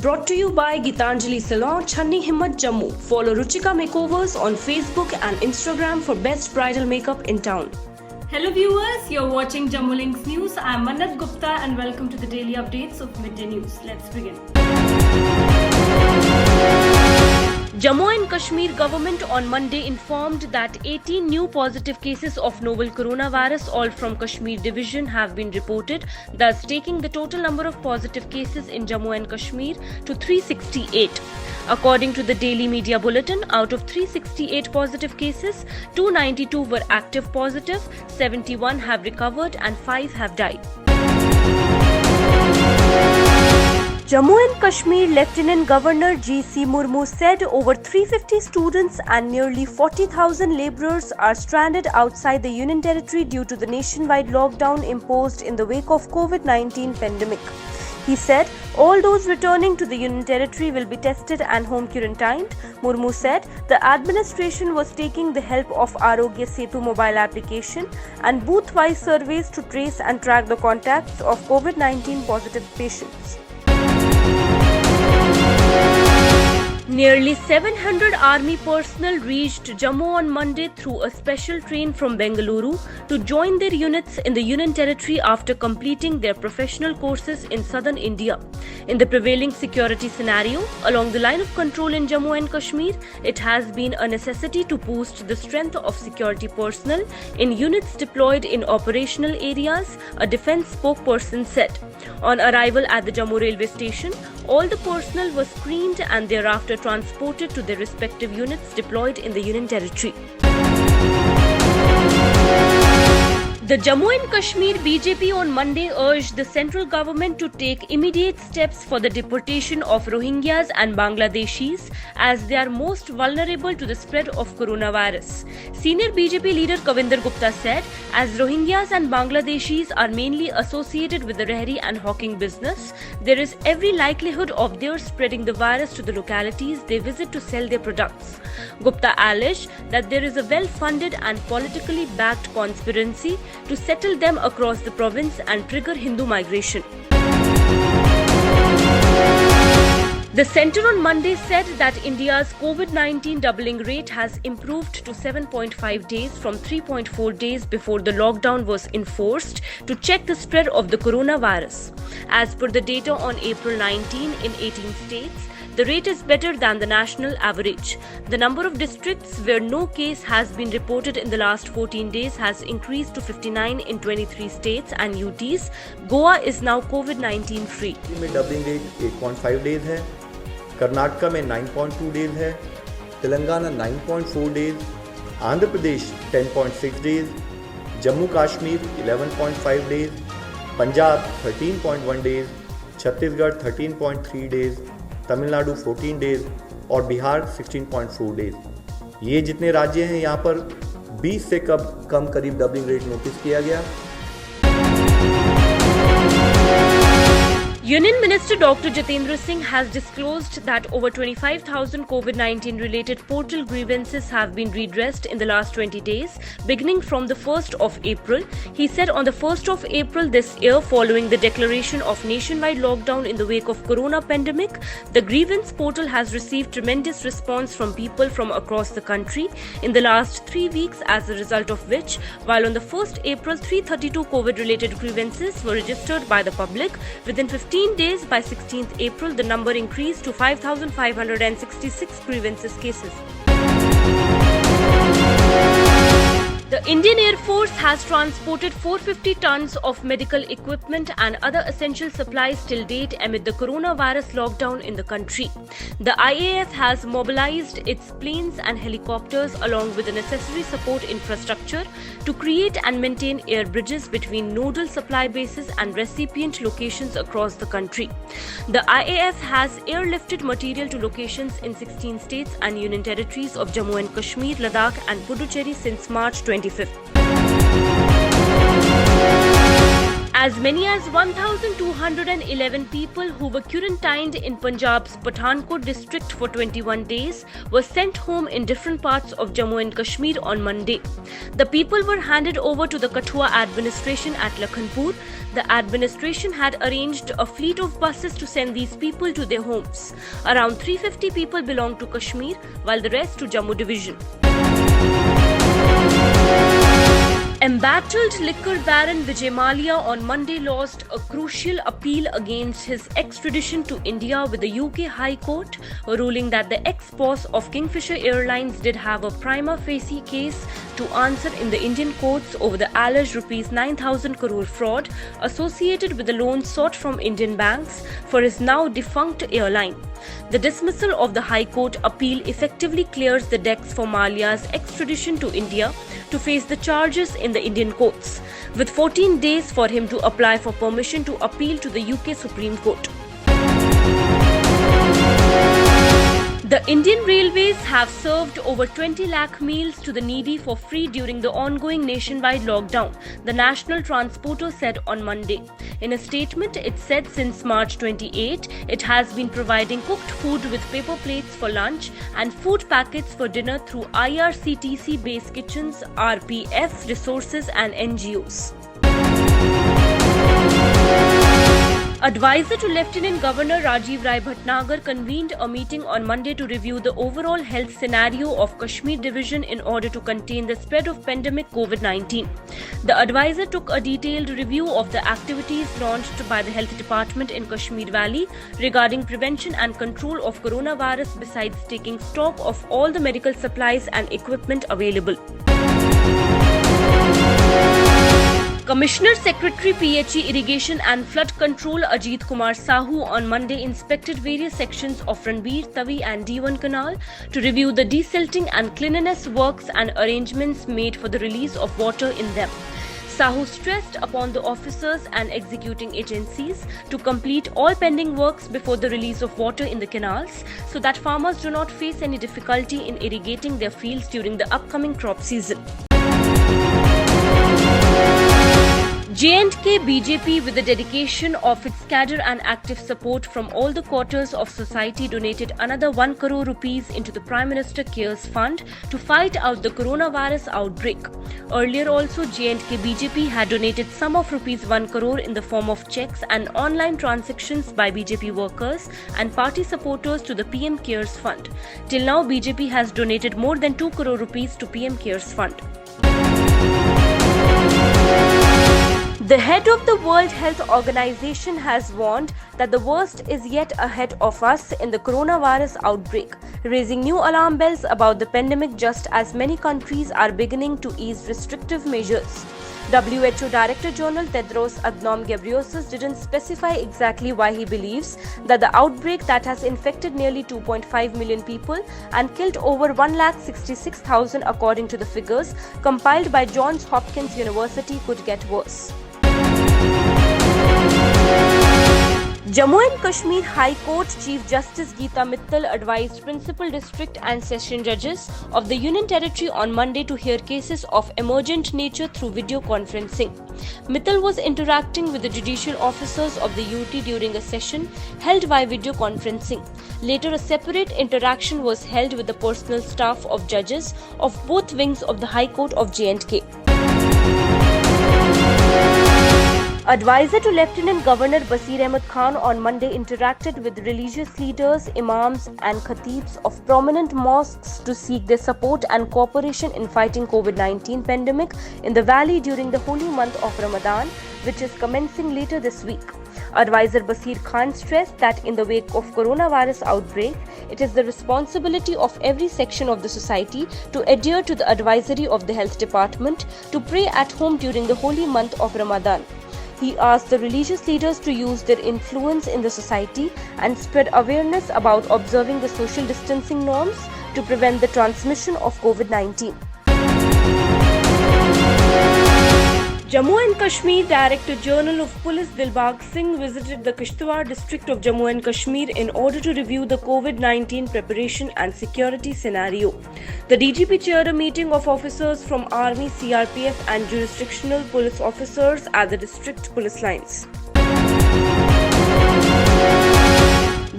brought to you by Gitanjali Salon, Channi Himmat, Jammu. Follow Ruchika Makeovers on Facebook and Instagram for best bridal makeup in town. Hello viewers, you're watching Jammu Links News. I'm Mannat Gupta and welcome to the daily updates of Midday News. Let's begin. Jammu and Kashmir government on Monday informed that 18 new positive cases of novel coronavirus, all from Kashmir division, have been reported, thus taking the total number of positive cases in Jammu and Kashmir to 368. According to the Daily Media Bulletin, out of 368 positive cases, 292 were active positive, 71 have recovered and 5 have died. Jammu and Kashmir Lieutenant Governor G.C. Murmu said over 350 students and nearly 40,000 labourers are stranded outside the Union Territory due to the nationwide lockdown imposed in the wake of COVID-19 pandemic. He said all those returning to the Union Territory will be tested and home quarantined. Murmu said the administration was taking the help of Arogya Setu mobile application and booth-wise surveys to trace and track the contacts of COVID-19 positive patients. Nearly 700 army personnel reached Jammu on Monday through a special train from Bengaluru to join their units in the Union Territory after completing their professional courses in southern India. In the prevailing security scenario along the line of control in Jammu and Kashmir, it has been a necessity to boost the strength of security personnel in units deployed in operational areas, a defence spokesperson said. On arrival at the Jammu railway station, all the personnel were screened and thereafter transported to their respective units deployed in the Union Territory. The Jammu and Kashmir BJP on Monday urged the central government to take immediate steps for the deportation of Rohingyas and Bangladeshis as they are most vulnerable to the spread of coronavirus. Senior BJP leader Kavinder Gupta said, as Rohingyas and Bangladeshis are mainly associated with the rehri and hawking business, there is every likelihood of their spreading the virus to the localities they visit to sell their products. Gupta alleged that there is a well-funded and politically backed conspiracy to settle them across the province and trigger Hindu migration. The centre on Monday said that India's COVID-19 doubling rate has improved to 7.5 days from 3.4 days before the lockdown was enforced to check the spread of the coronavirus. As per the data on April 19 in 18 states, the rate is better than the national average. The number of districts where no case has been reported in the last 14 days has increased to 59 in 23 states and UTs. Goa is now COVID-19 free. में doubling rate 8.5 days है, कर्नाटका में 9.2 days है, Telangana 9.4 days, Andhra Pradesh 10.6 days, Jammu Kashmir 11.5 days, Punjab 13.1 days, Chhattisgarh 13.3 days, Tamil Nadu 14 days और Bihar 16.4 days. ये जितने राज्य हैं यहाँ पर 20 से कम करीब डबलिंग रेट नोटिस किया गया। Union Minister Dr. Jitendra Singh has disclosed that over 25,000 COVID-19 related portal grievances have been redressed in the last 20 days, beginning from the 1st of April. He said on the 1st of April this year, following the declaration of nationwide lockdown in the wake of corona pandemic, the grievance portal has received tremendous response from people from across the country in the last 3 weeks, as a result of which, while on the 1st April 332 COVID-related grievances were registered by the public, within 15 days by 16th April, the number increased to 5,566 grievances cases. The Indian Air Force has transported 450 tons of medical equipment and other essential supplies till date amid the coronavirus lockdown in the country. The IAF has mobilized its planes and helicopters along with the necessary support infrastructure to create and maintain air bridges between nodal supply bases and recipient locations across the country. The IAF has airlifted material to locations in 16 states and union territories of Jammu and Kashmir, Ladakh and Puducherry since March 25th. As many as 1,211 people who were quarantined in Punjab's Pathankot district for 21 days were sent home in different parts of Jammu and Kashmir on Monday. The people were handed over to the Kathua administration at Lakhanpur. The administration had arranged a fleet of buses to send these people to their homes. Around 350 people belong to Kashmir, while the rest to Jammu division. Embattled liquor baron Vijay Mallya on Monday lost a crucial appeal against his extradition to India with the UK High Court, ruling that the ex-boss of Kingfisher Airlines did have a prima facie case to answer in the Indian courts over the alleged rupees 9,000 crore fraud associated with the loans sought from Indian banks for his now defunct airline. The dismissal of the High Court appeal effectively clears the decks for Mallya's extradition to India to face the charges in the Indian courts, with 14 days for him to apply for permission to appeal to the UK Supreme Court. The Indian Railways have served over 20 lakh meals to the needy for free during the ongoing nationwide lockdown, the National Transporter said on Monday. In a statement, it said since March 28, it has been providing cooked food with paper plates for lunch and food packets for dinner through IRCTC-based kitchens, RPF, resources and NGOs. Advisor to Lieutenant Governor Rajiv Rai Bhatnagar convened a meeting on Monday to review the overall health scenario of Kashmir division in order to contain the spread of pandemic COVID-19. The advisor took a detailed review of the activities launched by the Health Department in Kashmir Valley regarding prevention and control of coronavirus, besides taking stock of all the medical supplies and equipment available. Commissioner Secretary PHE Irrigation and Flood Control Ajit Kumar Sahu on Monday inspected various sections of Ranbir, Tavi and D1 Canal to review the desilting and cleanliness works and arrangements made for the release of water in them. Sahu stressed upon the officers and executing agencies to complete all pending works before the release of water in the canals so that farmers do not face any difficulty in irrigating their fields during the upcoming crop season. J&K BJP, with the dedication of its cadre and active support from all the quarters of society, donated another 1 crore rupees into the Prime Minister Cares Fund to fight out the coronavirus outbreak. Earlier also, J&K BJP had donated sum of rupees 1 crore in the form of checks and online transactions by BJP workers and party supporters to the PM Cares Fund. Till now, BJP has donated more than 2 crore rupees to PM Cares Fund. The head of the World Health Organization has warned that the worst is yet ahead of us in the coronavirus outbreak, raising new alarm bells about the pandemic just as many countries are beginning to ease restrictive measures. WHO Director General Tedros Adhanom Ghebreyesus didn't specify exactly why he believes that the outbreak that has infected nearly 2.5 million people and killed over 1,66,000 according to the figures compiled by Johns Hopkins University could get worse. Jammu and Kashmir High Court Chief Justice Geeta Mittal advised Principal District and Session Judges of the Union Territory on Monday to hear cases of emergent nature through video conferencing. Mittal was interacting with the judicial officers of the UT during a session held via video conferencing. Later, a separate interaction was held with the personal staff of judges of both wings of the High Court of J&K. Advisor to Lieutenant Governor Basir Ahmed Khan on Monday interacted with religious leaders, imams and khatibs of prominent mosques to seek their support and cooperation in fighting COVID-19 pandemic in the valley during the holy month of Ramadan, which is commencing later this week. Advisor Basir Khan stressed that in the wake of coronavirus outbreak, it is the responsibility of every section of the society to adhere to the advisory of the Health Department to pray at home during the holy month of Ramadan. He asked the religious leaders to use their influence in the society and spread awareness about observing the social distancing norms to prevent the transmission of COVID-19. Jammu and Kashmir Director General of Police Dilbag Singh visited the Kishtwar district of Jammu and Kashmir in order to review the COVID-19 preparation and security scenario. The DGP chaired a meeting of officers from Army, CRPF and jurisdictional police officers at the district police lines.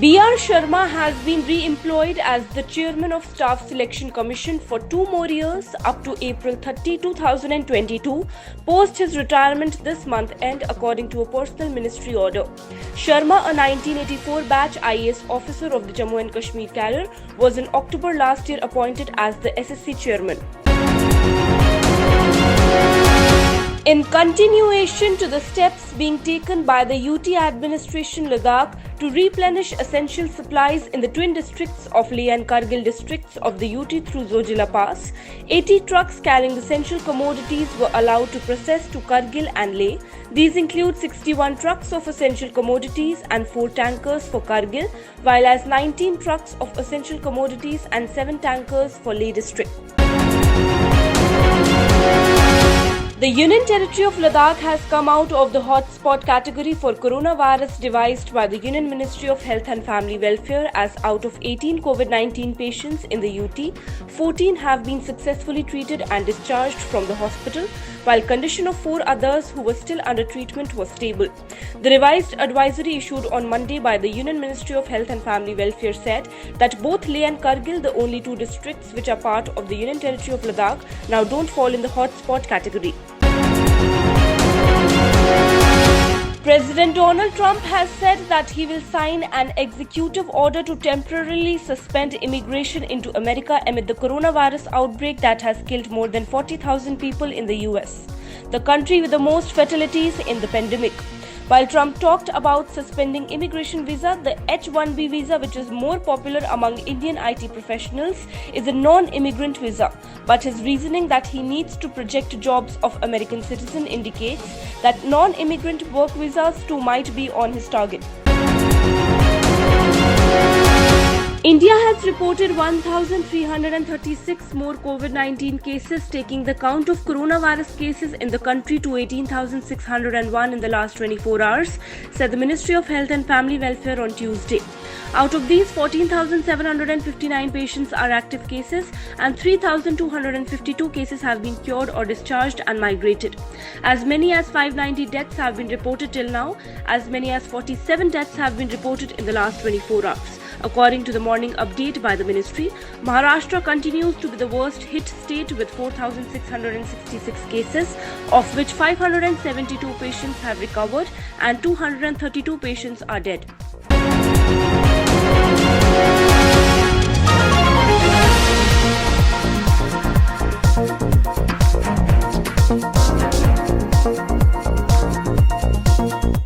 B.R. Sharma has been re-employed as the Chairman of Staff Selection Commission for 2 more years up to April 30, 2022, post his retirement this month end according to a personal ministry order. Sharma, a 1984 batch IAS officer of the Jammu and Kashmir cadre, was in October last year appointed as the SSC Chairman. In continuation to the steps being taken by the UT administration Ladakh to replenish essential supplies in the twin districts of Leh and Kargil districts of the UT through Zojila Pass, 80 trucks carrying essential commodities were allowed to process to Kargil and Leh. These include 61 trucks of essential commodities and 4 tankers for Kargil, while as 19 trucks of essential commodities and 7 tankers for Leh district. The Union Territory of Ladakh has come out of the hotspot category for coronavirus devised by the Union Ministry of Health and Family Welfare, as out of 18 COVID-19 patients in the UT, 14 have been successfully treated and discharged from the hospital, while condition of 4 others who were still under treatment was stable. The revised advisory issued on Monday by the Union Ministry of Health and Family Welfare said that both Leh and Kargil, the only 2 districts which are part of the Union Territory of Ladakh, now don't fall in the hotspot category. President Donald Trump has said that he will sign an executive order to temporarily suspend immigration into America amid the coronavirus outbreak that has killed more than 40,000 people in the US, the country with the most fatalities in the pandemic. While Trump talked about suspending immigration visa, the H-1B visa, which is more popular among Indian IT professionals, is a non-immigrant visa. But his reasoning that he needs to project jobs of American citizen indicates that non-immigrant work visas too might be on his target. India has reported 1,336 more COVID-19 cases, taking the count of coronavirus cases in the country to 18,601 in the last 24 hours, said the Ministry of Health and Family Welfare on Tuesday. Out of these, 14,759 patients are active cases and 3,252 cases have been cured or discharged and migrated. As many as 590 deaths have been reported till now. As many as 47 deaths have been reported in the last 24 hours. According to the morning update by the ministry, Maharashtra continues to be the worst hit state with 4,666 cases, of which 572 patients have recovered and 232 patients are dead.